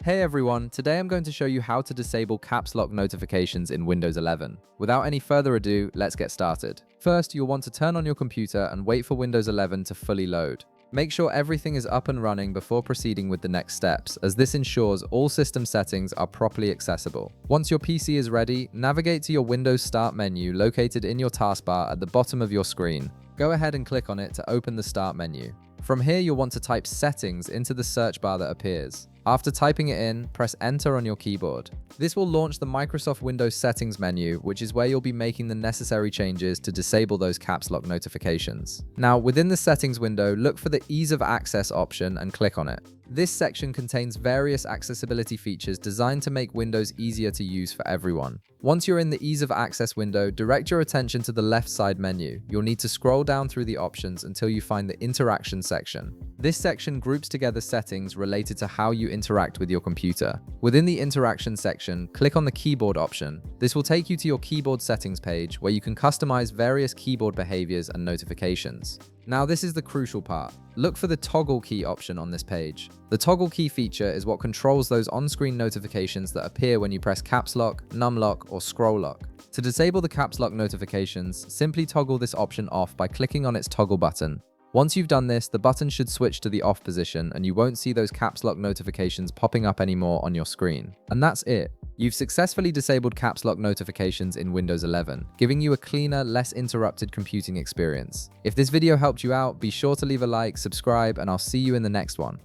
Hey everyone, today I'm going to show you how to disable caps lock notifications in Windows 11. Without any further ado, let's get started. First, you'll want to turn on your computer and wait for Windows 11 to fully load. Make sure everything is up and running before proceeding with the next steps, as this ensures all system settings are properly accessible. Once your PC is ready, navigate to your Windows Start menu located in your taskbar at the bottom of your screen. Go ahead and click on it to open the Start menu. From here, you'll want to type Settings into the search bar that appears. After typing it in, press Enter on your keyboard. This will launch the Microsoft Windows Settings menu, which is where you'll be making the necessary changes to disable those caps lock notifications. Now, within the Settings window, look for the Ease of Access option and click on it. This section contains various accessibility features designed to make Windows easier to use for everyone. Once you're in the Ease of Access window, direct your attention to the left side menu. You'll need to scroll down through the options until you find the Interaction section. This section groups together settings related to how you interact with your computer. Within the Interaction section, click on the Keyboard option. This will take you to your keyboard settings page where you can customize various keyboard behaviors and notifications. Now this is the crucial part. Look for the Toggle key option on this page. The Toggle key feature is what controls those on-screen notifications that appear when you press Caps Lock, Num Lock, or Scroll Lock. To disable the Caps Lock notifications, simply toggle this option off by clicking on its toggle button. Once you've done this, the button should switch to the off position and you won't see those caps lock notifications popping up anymore on your screen. And that's it. You've successfully disabled caps lock notifications in Windows 11, giving you a cleaner, less interrupted computing experience. If this video helped you out, be sure to leave a like, subscribe, and I'll see you in the next one.